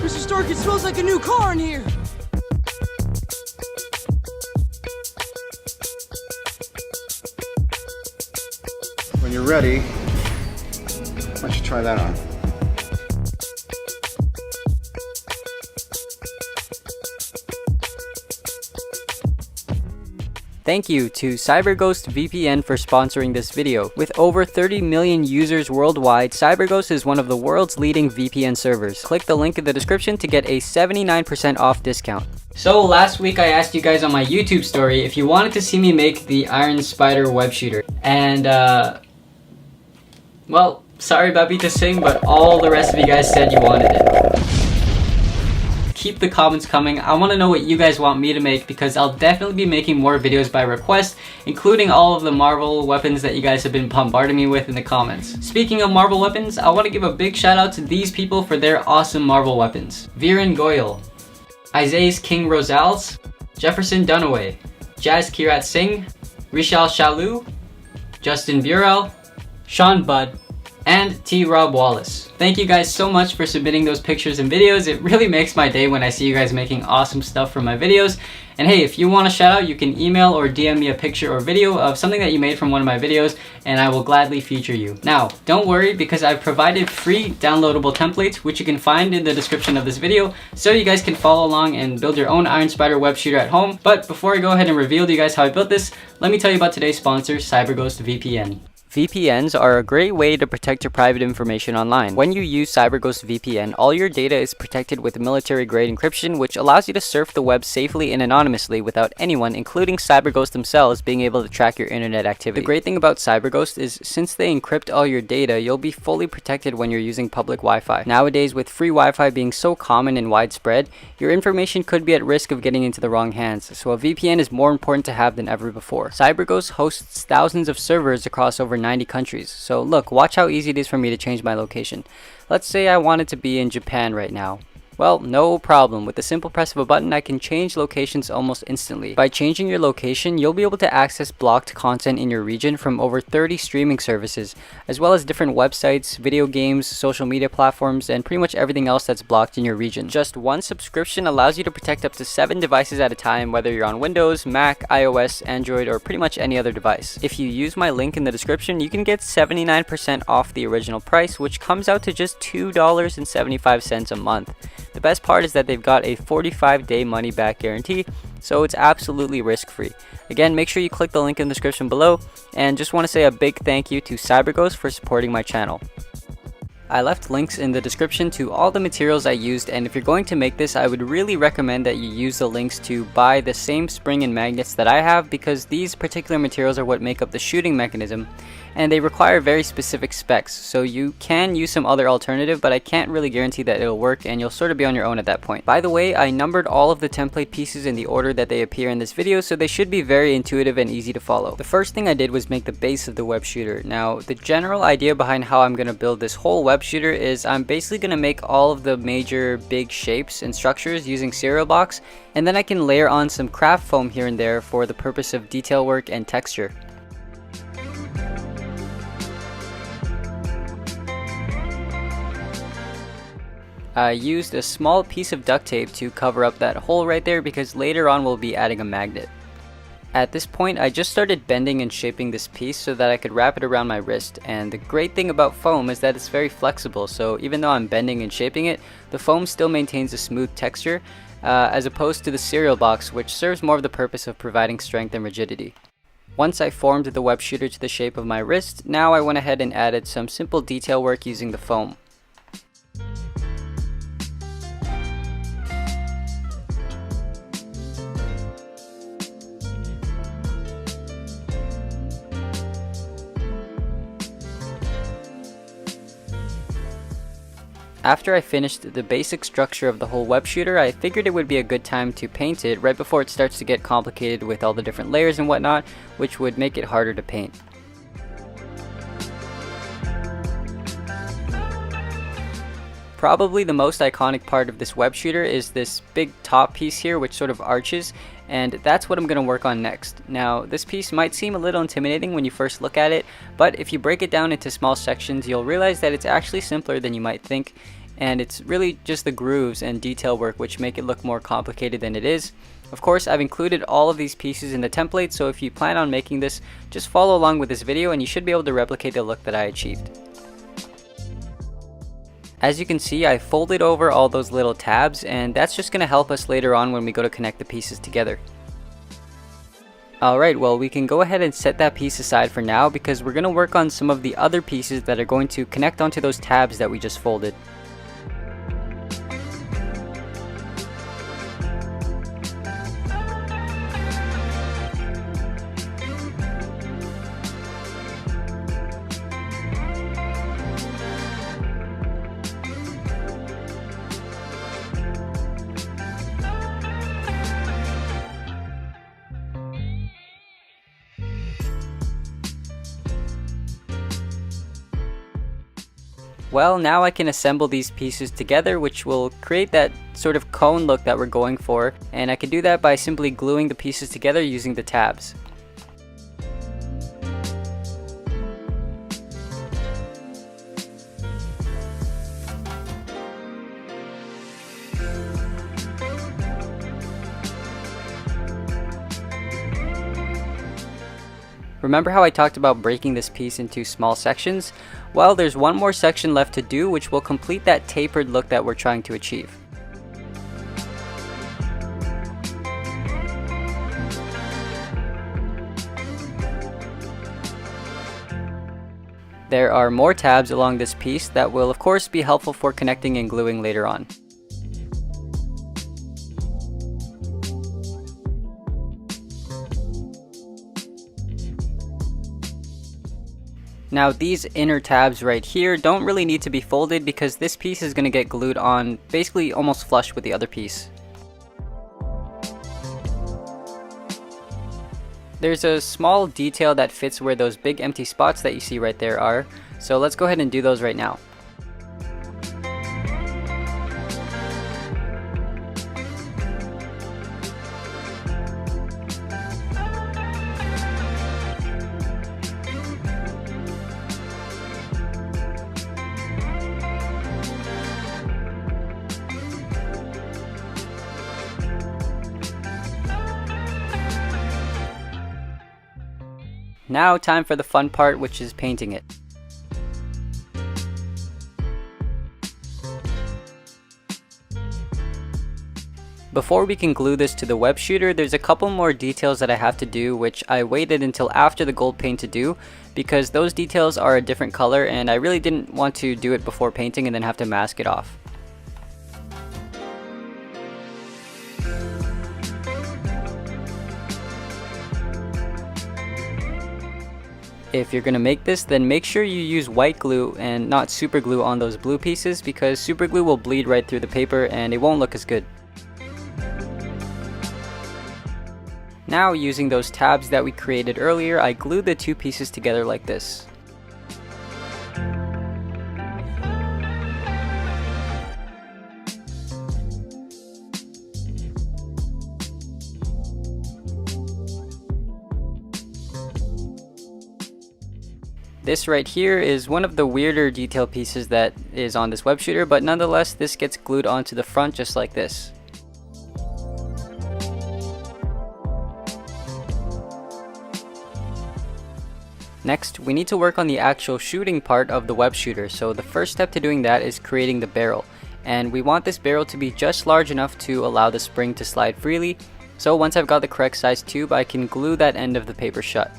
Mr. Stark, it smells like a new car in here. When you're ready, why don't you try that on? Thank you to CyberGhost VPN for sponsoring this video. With over 30 million users worldwide, CyberGhost is one of the world's leading VPN servers. Click the link in the description to get a 79% off discount. So last week I asked you guys on my YouTube story if you wanted to see me make the Iron Spider web shooter. And well, sorry Babi to sing, but all the rest of you guys said you wanted it. Keep the comments coming. I want to know what you guys want me to make, because I'll definitely be making more videos by request, including all of the Marvel weapons that you guys have been bombarding me with in the comments. Speaking of Marvel weapons, I want to give a big shout out to these people for their awesome Marvel weapons. Viren Goyal, Isaias King Rosales, Jefferson Dunaway, Jazz Kirat Singh, Rishal Shalu, Justin Burrell, Sean Budd, and T. Rob Wallace. Thank you guys so much for submitting those pictures and videos. It really makes my day when I see you guys making awesome stuff for my videos. And hey, if you want a shout out, you can email or DM me a picture or video of something that you made from one of my videos, and I will gladly feature you. Now, don't worry, because I've provided free downloadable templates, which you can find in the description of this video, so you guys can follow along and build your own Iron Spider web shooter at home. But before I go ahead and reveal to you guys how I built this, let me tell you about today's sponsor, CyberGhost VPN. VPNs are a great way to protect your private information online. When you use CyberGhost VPN, all your data is protected with military-grade encryption, which allows you to surf the web safely and anonymously without anyone, including CyberGhost themselves, being able to track your internet activity. The great thing about CyberGhost is, since they encrypt all your data, you'll be fully protected when you're using public Wi-Fi. Nowadays, with free Wi-Fi being so common and widespread, your information could be at risk of getting into the wrong hands, so a VPN is more important to have than ever before. CyberGhost hosts thousands of servers across over 90 countries. So look, watch how easy it is for me to change my location. Let's say I wanted to be in Japan right now. Well, no problem. With the simple press of a button, I can change locations almost instantly. By changing your location, you'll be able to access blocked content in your region from over 30 streaming services, as well as different websites, video games, social media platforms, and pretty much everything else that's blocked in your region. Just one subscription allows you to protect up to 7 devices at a time, whether you're on Windows, Mac, iOS, Android, or pretty much any other device. If you use my link in the description, you can get 79% off the original price, which comes out to just $2.75 a month. The best part is that they've got a 45-day money-back guarantee, so it's absolutely risk-free. Again, make sure you click the link in the description below, and just want to say a big thank you to CyberGhost for supporting my channel. I left links in the description to all the materials I used, and if you're going to make this, I would really recommend that you use the links to buy the same spring and magnets that I have, because these particular materials are what make up the shooting mechanism, and they require very specific specs. So you can use some other alternative, but I can't really guarantee that it'll work, and you'll sort of be on your own at that point. By the way, I numbered all of the template pieces in the order that they appear in this video, so they should be very intuitive and easy to follow. The first thing I did was make the base of the web shooter. Now, the general idea behind how I'm going to build this whole web shooter is I'm basically going to make all of the major big shapes and structures using cereal box, and then I can layer on some craft foam here and there for the purpose of detail work and texture. I used a small piece of duct tape to cover up that hole right there, because later on we'll be adding a magnet. At this point, I just started bending and shaping this piece so that I could wrap it around my wrist, and the great thing about foam is that it's very flexible, so even though I'm bending and shaping it, the foam still maintains a smooth texture, as opposed to the cereal box, which serves more of the purpose of providing strength and rigidity. Once I formed the web shooter to the shape of my wrist, now I went ahead and added some simple detail work using the foam. After I finished the basic structure of the whole web shooter, I figured it would be a good time to paint it right before it starts to get complicated with all the different layers and whatnot, which would make it harder to paint. Probably the most iconic part of this web shooter is this big top piece here, which sort of arches, and that's what I'm going to work on next. Now, this piece might seem a little intimidating when you first look at it, but if you break it down into small sections, you'll realize that it's actually simpler than you might think. and it's really just the grooves and detail work which make it look more complicated than it is. Of course, I've included all of these pieces in the template, so if you plan on making this, just follow along with this video and you should be able to replicate the look that I achieved. As you can see, I folded over all those little tabs, and that's just going to help us later on when we go to connect the pieces together. Alright, well, we can go ahead and set that piece aside for now because we're going to work on some of the other pieces that are going to connect onto those tabs that we just folded. Well, now I can assemble these pieces together, which will create that sort of cone look that we're going for, and I can do that by simply gluing the pieces together using the tabs. Remember how I talked about breaking this piece into small sections? Well, there's one more section left to do, which will complete that tapered look that we're trying to achieve. There are more tabs along this piece that will of course be helpful for connecting and gluing later on. Now these inner tabs right here don't really need to be folded because this piece is going to get glued on basically almost flush with the other piece. There's a small detail that fits where those big empty spots that you see right there are, so let's go ahead and do those right now. Now time for the fun part, which is painting it. Before we can glue this to the web shooter, there's a couple more details that I have to do, which I waited until after the gold paint to do because those details are a different color and I really didn't want to do it before painting and then have to mask it off. If you're going to make this, then make sure you use white glue and not super glue on those blue pieces because super glue will bleed right through the paper and it won't look as good. Now, using those tabs that we created earlier, I glued the two pieces together like this. This right here is one of the weirder detail pieces that is on this web shooter, but nonetheless this gets glued onto the front just like this. Next, we need to work on the actual shooting part of the web shooter, so the first step to doing that is creating the barrel. And we want this barrel to be just large enough to allow the spring to slide freely, so once I've got the correct size tube, I can glue that end of the paper shut.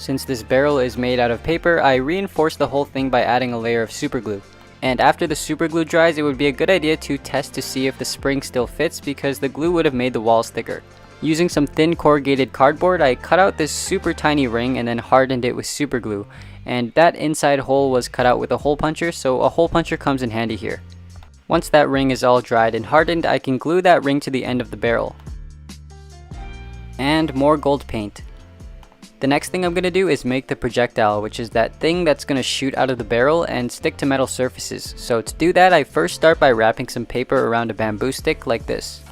Since this barrel is made out of paper, I reinforced the whole thing by adding a layer of super glue. And after the super glue dries, it would be a good idea to test to see if the spring still fits because the glue would have made the walls thicker. Using some thin corrugated cardboard, I cut out this super tiny ring and then hardened it with super glue. And that inside hole was cut out with a hole puncher, so a hole puncher comes in handy here. Once that ring is all dried and hardened, I can glue that ring to the end of the barrel. And more gold paint. The next thing I'm going to do is make the projectile, which is that thing that's going to shoot out of the barrel and stick to metal surfaces. So to do that, I first start by wrapping some paper around a bamboo stick like this.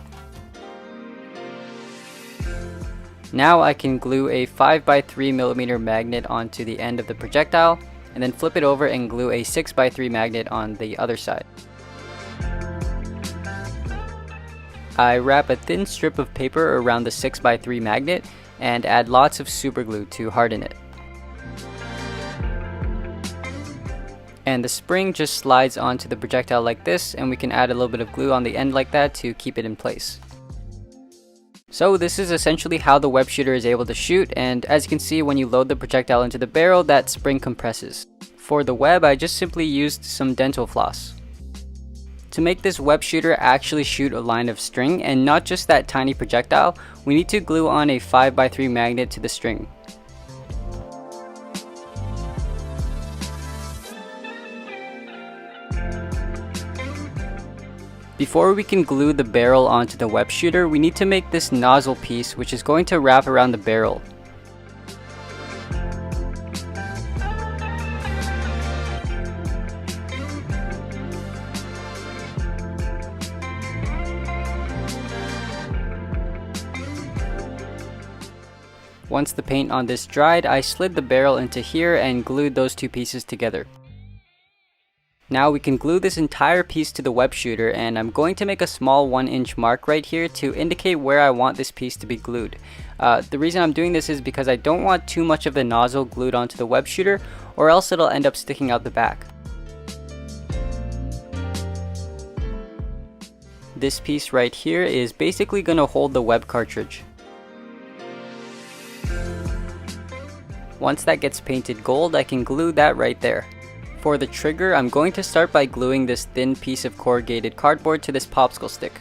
Now I can glue a 5x3mm magnet onto the end of the projectile and then flip it over and glue a 6x3 magnet on the other side. I wrap a thin strip of paper around the 6x3 magnet and add lots of super glue to harden it. And the spring just slides onto the projectile like this, and we can add a little bit of glue on the end like that to keep it in place. So this is essentially how the web shooter is able to shoot, and as you can see, when you load the projectile into the barrel, that spring compresses. For the web, I just simply used some dental floss. To make this web shooter actually shoot a line of string and not just that tiny projectile, we need to glue on a 5x3 magnet to the string. Before we can glue the barrel onto the web shooter, we need to make this nozzle piece, which is going to wrap around the barrel. Once the paint on this dried, I slid the barrel into here and glued those two pieces together. Now we can glue this entire piece to the web shooter, and I'm going to make a small 1-inch mark right here to indicate where I want this piece to be glued. The reason I'm doing this is because I don't want too much of the nozzle glued onto the web shooter, or else it'll end up sticking out the back. This piece right here is basically going to hold the web cartridge. Once that gets painted gold, I can glue that right there. For the trigger, I'm going to start by gluing this thin piece of corrugated cardboard to this popsicle stick.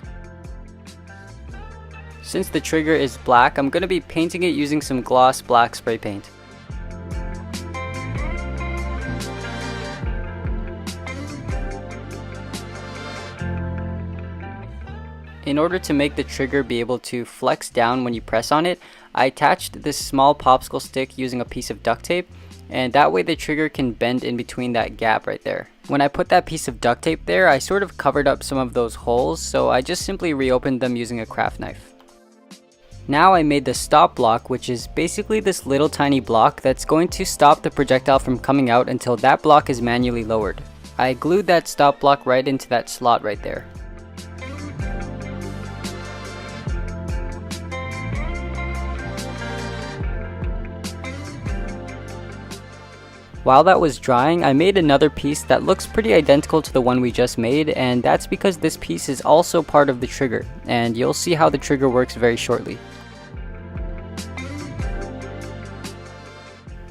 Since the trigger is black, I'm going to be painting it using some gloss black spray paint. In order to make the trigger be able to flex down when you press on it, I attached this small popsicle stick using a piece of duct tape, and that way the trigger can bend in between that gap right there. When I put that piece of duct tape there, I sort of covered up some of those holes, so I just simply reopened them using a craft knife. Now I made the stop block, which is basically this little tiny block that's going to stop the projectile from coming out until that block is manually lowered. I glued that stop block right into that slot right there. While that was drying, I made another piece that looks pretty identical to the one we just made, and that's because this piece is also part of the trigger, and you'll see how the trigger works very shortly.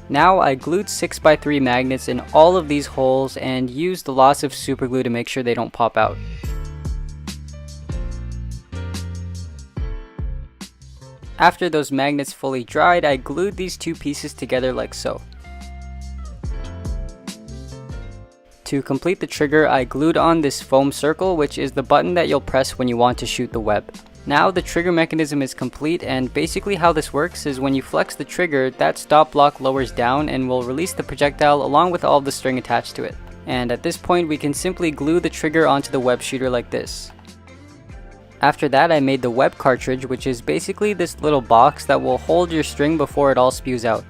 Now I glued 6x3 magnets in all of these holes and used lots of super glue to make sure they don't pop out. After those magnets fully dried, I glued these two pieces together like so. To complete the trigger, I glued on this foam circle, which is the button that you'll press when you want to shoot the web. Now the trigger mechanism is complete, and basically how this works is when you flex the trigger, that stop block lowers down and will release the projectile along with all of the string attached to it. And at this point we can simply glue the trigger onto the web shooter like this. After that, I made the web cartridge, which is basically this little box that will hold your string before it all spews out.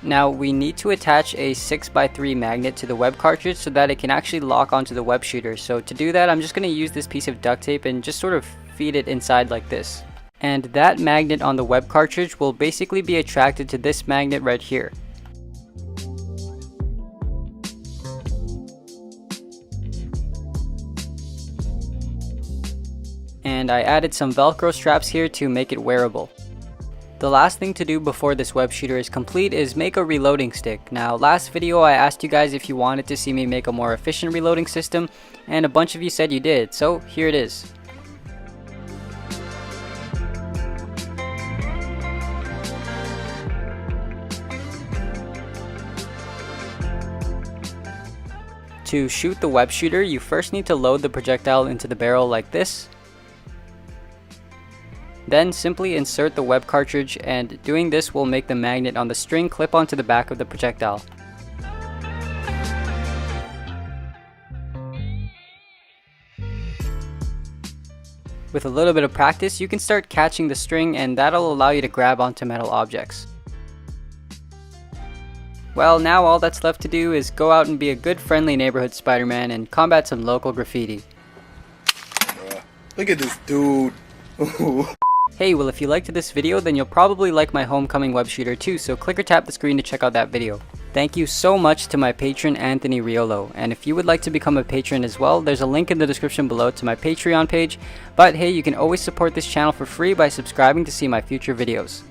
Now we need to attach a 6x3 magnet to the web cartridge so that it can actually lock onto the web shooter. So to do that, I'm just going to use this piece of duct tape and just sort of feed it inside like this. And that magnet on the web cartridge will basically be attracted to this magnet right here. And I added some Velcro straps here to make it wearable. The last thing to do before this web shooter is complete is make a reloading stick. Now last video I asked you guys if you wanted to see me make a more efficient reloading system, and a bunch of you said you did, so here it is. To shoot the web shooter, you first need to load the projectile into the barrel like this. Then simply insert the web cartridge, and doing this will make the magnet on the string clip onto the back of the projectile. With a little bit of practice, you can start catching the string, and that'll allow you to grab onto metal objects. Well, now all that's left to do is go out and be a good friendly neighborhood Spider-Man and combat some local graffiti. Look at this dude. Hey, well if you liked this video, then you'll probably like my homecoming web shooter too, so click or tap the screen to check out that video. Thank you so much to my patron Anthony Riolo, and if you would like to become a patron as well, there's a link in the description below to my Patreon page, but hey, you can always support this channel for free by subscribing to see my future videos.